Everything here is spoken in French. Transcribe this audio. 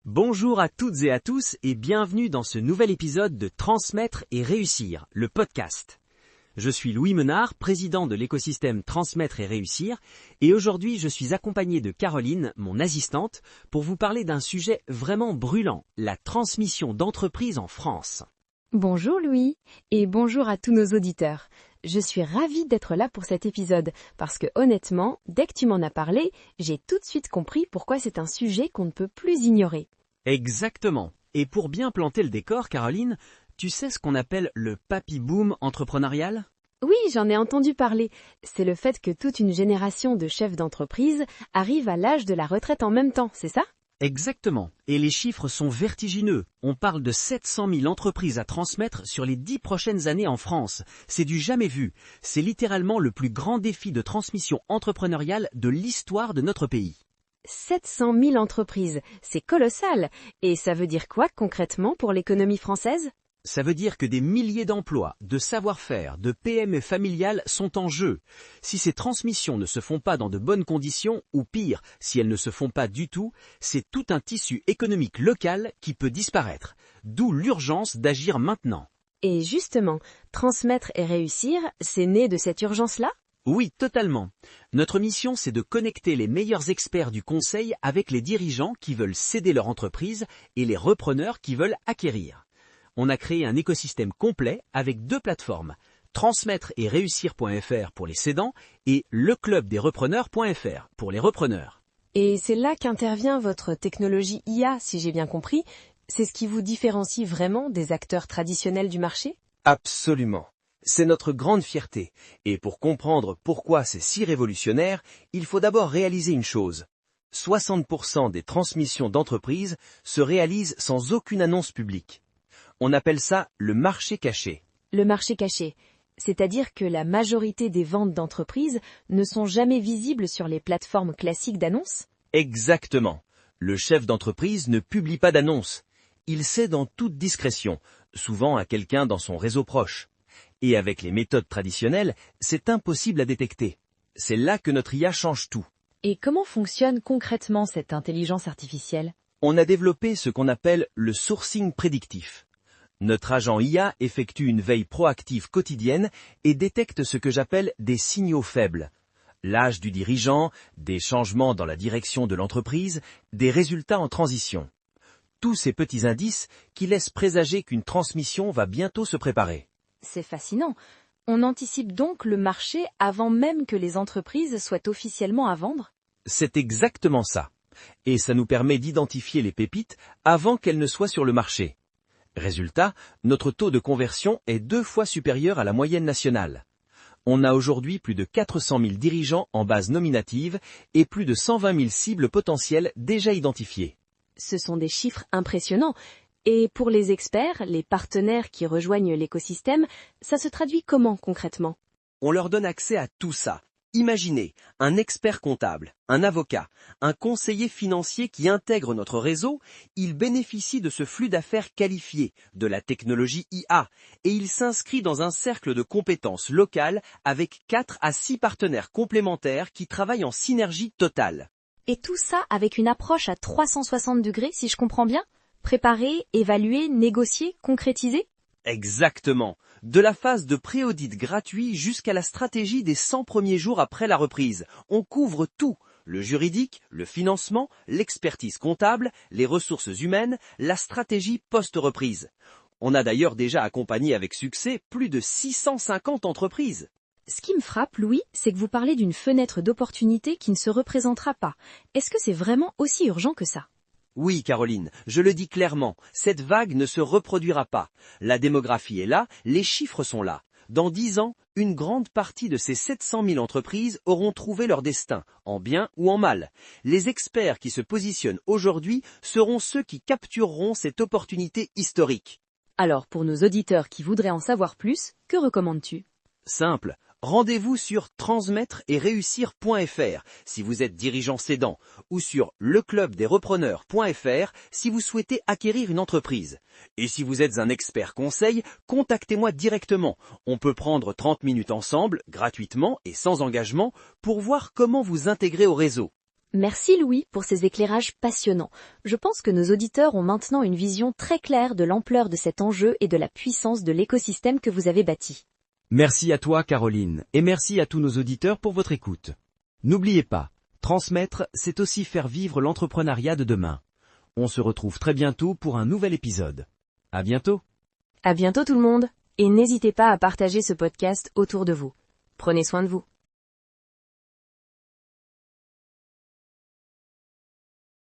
Bonjour à toutes et à tous et bienvenue dans ce nouvel épisode de Transmettre et Réussir, le podcast. Je suis Louis Menard, président de l'écosystème Transmettre et Réussir, et aujourd'hui je suis accompagné de Caroline, mon assistante, pour vous parler d'un sujet vraiment brûlant, la transmission d'entreprise en France. Bonjour Louis, et bonjour à tous nos auditeurs. Je suis ravie d'être là pour cet épisode, parce que honnêtement, dès que tu m'en as parlé, j'ai tout de suite compris pourquoi c'est un sujet qu'on ne peut plus ignorer. Exactement. Et pour bien planter le décor, Caroline, tu sais ce qu'on appelle le papy boom entrepreneurial ? Oui, j'en ai entendu parler. C'est le fait que toute une génération de chefs d'entreprise arrive à l'âge de la retraite en même temps, c'est ça ? Exactement. Et les chiffres sont vertigineux. On parle de 700 000 entreprises à transmettre sur les 10 prochaines années en France. C'est du jamais vu. C'est littéralement le plus grand défi de transmission entrepreneuriale de l'histoire de notre pays. 700 000 entreprises, c'est colossal. Et ça veut dire quoi concrètement pour l'économie française ? Ça veut dire que des milliers d'emplois, de savoir-faire, de PME familiales sont en jeu. Si ces transmissions ne se font pas dans de bonnes conditions, ou pire, si elles ne se font pas du tout, c'est tout un tissu économique local qui peut disparaître. D'où l'urgence d'agir maintenant. Et justement, transmettre et réussir, c'est né de cette urgence-là ? Oui, totalement. Notre mission, c'est de connecter les meilleurs experts du conseil avec les dirigeants qui veulent céder leur entreprise et les repreneurs qui veulent acquérir. On a créé un écosystème complet avec 2 plateformes, transmettre et réussir.fr pour les cédants et leclubdesrepreneurs.fr pour les repreneurs. Et c'est là qu'intervient votre technologie IA, si j'ai bien compris. C'est ce qui vous différencie vraiment des acteurs traditionnels du marché ? Absolument. C'est notre grande fierté. Et pour comprendre pourquoi c'est si révolutionnaire, il faut d'abord réaliser une chose. 60% des transmissions d'entreprises se réalisent sans aucune annonce publique. On appelle ça le marché caché. Le marché caché, c'est-à-dire que la majorité des ventes d'entreprises ne sont jamais visibles sur les plateformes classiques d'annonces ? Exactement. Le chef d'entreprise ne publie pas d'annonce. Il cède en toute discrétion, souvent à quelqu'un dans son réseau proche. Et avec les méthodes traditionnelles, c'est impossible à détecter. C'est là que notre IA change tout. Et comment fonctionne concrètement cette intelligence artificielle ? On a développé ce qu'on appelle le sourcing prédictif. Notre agent IA effectue une veille proactive quotidienne et détecte ce que j'appelle des signaux faibles. L'âge du dirigeant, des changements dans la direction de l'entreprise, des résultats en transition. Tous ces petits indices qui laissent présager qu'une transmission va bientôt se préparer. C'est fascinant. On anticipe donc le marché avant même que les entreprises soient officiellement à vendre ? C'est exactement ça. Et ça nous permet d'identifier les pépites avant qu'elles ne soient sur le marché. Résultat, notre taux de conversion est 2 fois supérieur à la moyenne nationale. On a aujourd'hui plus de 400 000 dirigeants en base nominative et plus de 120 000 cibles potentielles déjà identifiées. Ce sont des chiffres impressionnants. Et pour les experts, les partenaires qui rejoignent l'écosystème, ça se traduit comment concrètement ? On leur donne accès à tout ça. Imaginez un expert comptable, un avocat, un conseiller financier qui intègre notre réseau, il bénéficie de ce flux d'affaires qualifié, de la technologie IA, et il s'inscrit dans un cercle de compétences locales avec 4 à 6 partenaires complémentaires qui travaillent en synergie totale. Et tout ça avec une approche à 360 degrés, si je comprends bien ? Préparer, évaluer, négocier, concrétiser ? Exactement. De la phase de pré-audit gratuit jusqu'à la stratégie des 100 premiers jours après la reprise. On couvre tout. Le juridique, le financement, l'expertise comptable, les ressources humaines, la stratégie post-reprise. On a d'ailleurs déjà accompagné avec succès plus de 650 entreprises. Ce qui me frappe, Louis, c'est que vous parlez d'une fenêtre d'opportunité qui ne se représentera pas. Est-ce que c'est vraiment aussi urgent que ça ? Oui, Caroline, je le dis clairement, cette vague ne se reproduira pas. La démographie est là, les chiffres sont là. Dans 10 ans, une grande partie de ces 700 000 entreprises auront trouvé leur destin, en bien ou en mal. Les experts qui se positionnent aujourd'hui seront ceux qui captureront cette opportunité historique. Alors, pour nos auditeurs qui voudraient en savoir plus, que recommandes-tu ? Simple. Rendez-vous sur transmettre et réussir.fr si vous êtes dirigeant cédant ou sur leclubdesrepreneurs.fr si vous souhaitez acquérir une entreprise. Et si vous êtes un expert conseil, contactez-moi directement. On peut prendre 30 minutes ensemble, gratuitement et sans engagement, pour voir comment vous intégrer au réseau. Merci Louis pour ces éclairages passionnants. Je pense que nos auditeurs ont maintenant une vision très claire de l'ampleur de cet enjeu et de la puissance de l'écosystème que vous avez bâti. Merci à toi Caroline, et merci à tous nos auditeurs pour votre écoute. N'oubliez pas, transmettre, c'est aussi faire vivre l'entrepreneuriat de demain. On se retrouve très bientôt pour un nouvel épisode. À bientôt. À bientôt tout le monde, et n'hésitez pas à partager ce podcast autour de vous. Prenez soin de vous.